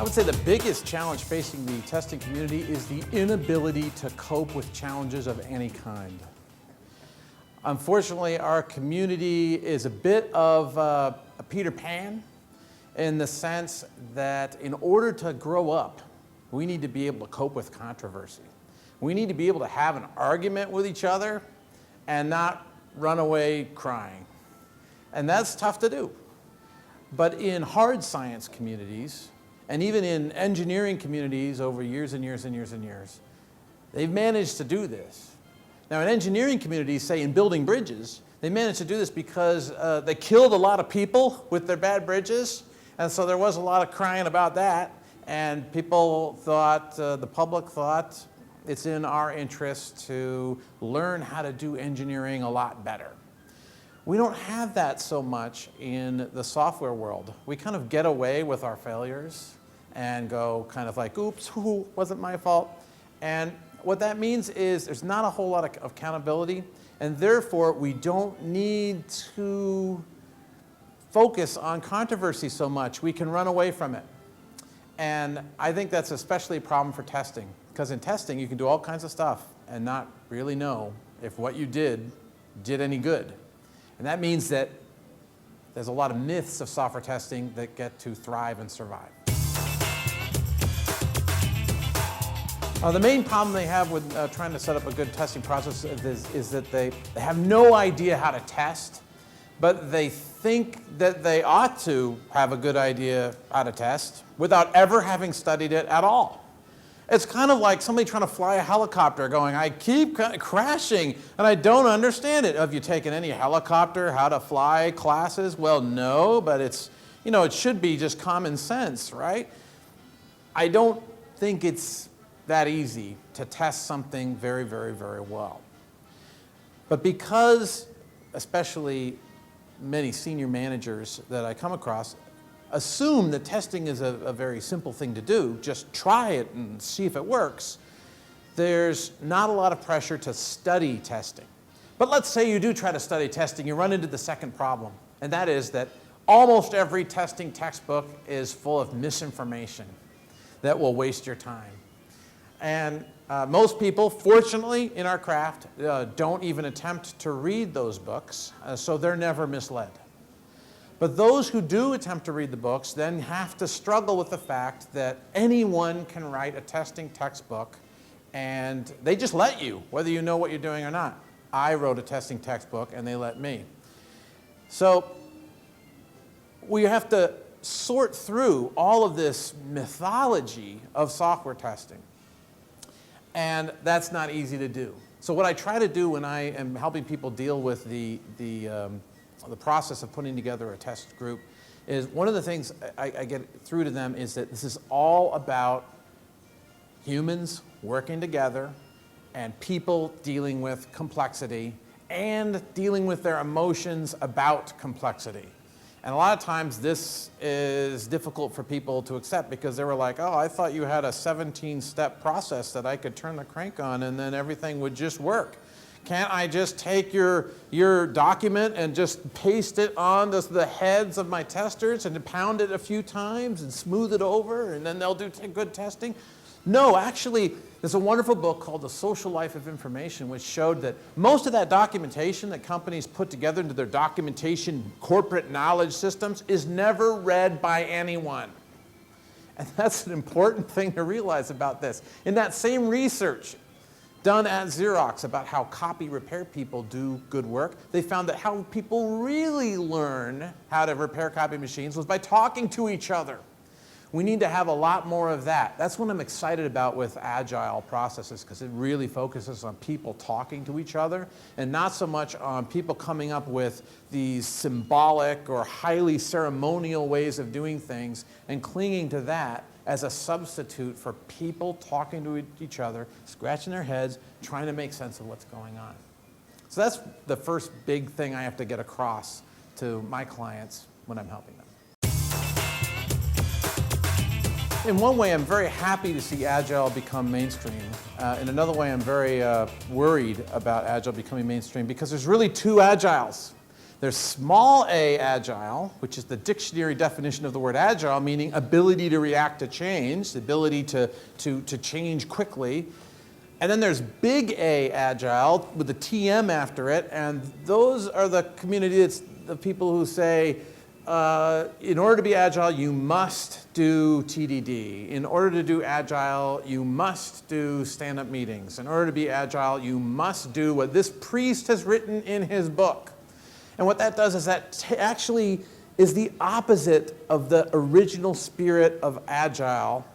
I would say the biggest challenge facing the testing community is the inability to cope with challenges of any kind. Unfortunately, our community is a bit of a Peter Pan in the sense that in order to grow up, we need to be able to cope with controversy. We need to be able to have an argument with each other and not run away crying. And that's tough to do. But in hard science communities, and even in engineering communities over years and years and years and years, they've managed to do this. Now in engineering communities, say in building bridges, they managed to do this because they killed a lot of people with their bad bridges, and so there was a lot of crying about that, and people thought, the public thought, it's in our interest to learn how to do engineering a lot better. We don't have that so much in the software world. We kind of get away with our failures and go kind of like, oops, wasn't my fault. And what that means is there's not a whole lot of accountability, and therefore we don't need to focus on controversy so much. We can run away from it. And I think that's especially a problem for testing, because in testing you can do all kinds of stuff and not really know if what you did any good. And that means that there's a lot of myths of software testing that get to thrive and survive. The main problem they have with trying to set up a good testing process is that they have no idea how to test, but they think that they ought to have a good idea how to test without ever having studied it at all. It's kind of like somebody trying to fly a helicopter going, I keep crashing and I don't understand it. Have you taken any helicopter how to fly classes? Well, no, but it's, it should be just common sense, right? I don't think it's that easy to test something very, very, very well. But because, especially many senior managers that I come across, assume that testing is a very simple thing to do, just try it and see if it works, there's not a lot of pressure to study testing. But let's say you do try to study testing, you run into the second problem, and that is that almost every testing textbook is full of misinformation that will waste your time. And most people, fortunately, in our craft, don't even attempt to read those books, so they're never misled. But those who do attempt to read the books then have to struggle with the fact that anyone can write a testing textbook, and they just let you, whether you know what you're doing or not. I wrote a testing textbook, and they let me. So we have to sort through all of this mythology of software testing. And that's not easy to do. So what I try to do when I am helping people deal with the process of putting together a test group is one of the things I get through to them is that this is all about humans working together and people dealing with complexity and dealing with their emotions about complexity. And a lot of times this is difficult for people to accept because they were like, oh, I thought you had a 17-step process that I could turn the crank on and then everything would just work. Can't I just take your document and just paste it on the heads of my testers and pound it a few times and smooth it over and then they'll do good testing? No, actually, there's a wonderful book called The Social Life of Information which showed that most of that documentation that companies put together into their documentation corporate knowledge systems is never read by anyone. And that's an important thing to realize about this. In that same research done at Xerox about how copy repair people do good work, they found that how people really learn how to repair copy machines was by talking to each other. We need to have a lot more of that. That's what I'm excited about with agile processes because it really focuses on people talking to each other and not so much on people coming up with these symbolic or highly ceremonial ways of doing things and clinging to that as a substitute for people talking to each other, scratching their heads, trying to make sense of what's going on. So that's the first big thing I have to get across to my clients when I'm helping them. In one way, I'm very happy to see Agile become mainstream. In another way, I'm very worried about Agile becoming mainstream because there's really two Agiles. There's small a agile, which is the dictionary definition of the word agile, meaning ability to react to change, the ability to change quickly. And then there's big A agile with the TM after it, and those are the community, it's the people who say, in order to be agile, you must do TDD. In order to do agile, you must do stand-up meetings. In order to be agile, you must do what this priest has written in his book. And what that does is that actually is the opposite of the original spirit of agile,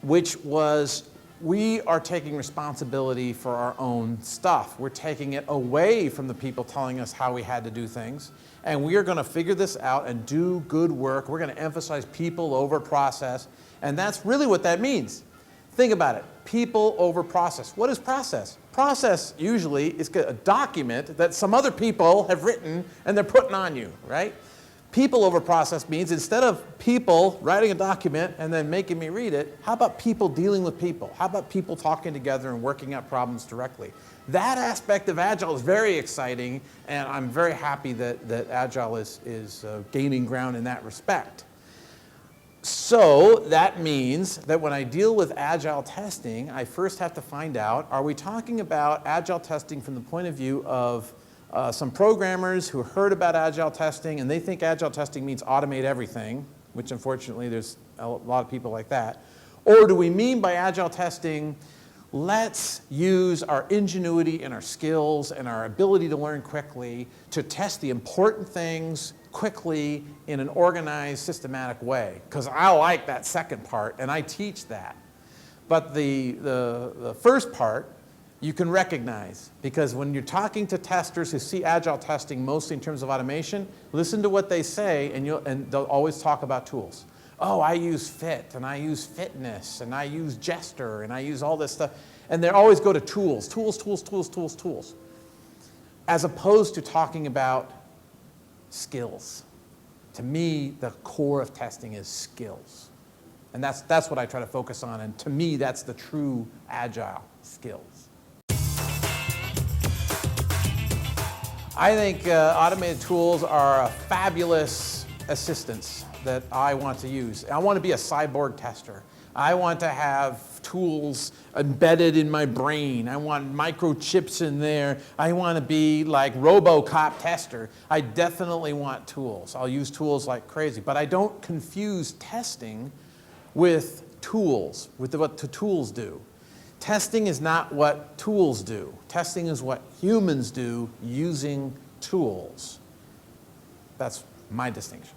which was we are taking responsibility for our own stuff. We're taking it away from the people telling us how we had to do things. And we are going to figure this out and do good work. We're going to emphasize people over process. And that's really what that means. Think about it. People over process. What is process? Process usually is a document that some other people have written and they're putting on you, right? People over process means instead of people writing a document and then making me read it, how about people dealing with people? How about people talking together and working out problems directly? That aspect of Agile is very exciting, and I'm very happy that Agile is gaining ground in that respect. So that means that when I deal with Agile testing, I first have to find out, are we talking about Agile testing from the point of view of some programmers who heard about Agile testing and they think Agile testing means automate everything, which unfortunately there's a lot of people like that. Or do we mean by Agile testing, let's use our ingenuity and our skills and our ability to learn quickly to test the important things quickly in an organized, systematic way? Because I like that second part and I teach that. But the first part, you can recognize, because when you're talking to testers who see Agile testing mostly in terms of automation, listen to what they say and they'll always talk about tools. Oh, I use Fit, and I use Fitness, and I use Jester, and I use all this stuff. And they always go to tools, tools, tools, tools, tools, tools, as opposed to talking about skills. To me, the core of testing is skills. And that's what I try to focus on, and to me, that's the true Agile skills. I think automated tools are a fabulous assistance that I want to use. I want to be a cyborg tester. I want to have tools embedded in my brain. I want microchips in there. I want to be like RoboCop tester. I definitely want tools. I'll use tools like crazy. But I don't confuse testing with tools, with what the tools do. Testing is not what tools do. Testing is what humans do using tools. That's my distinction.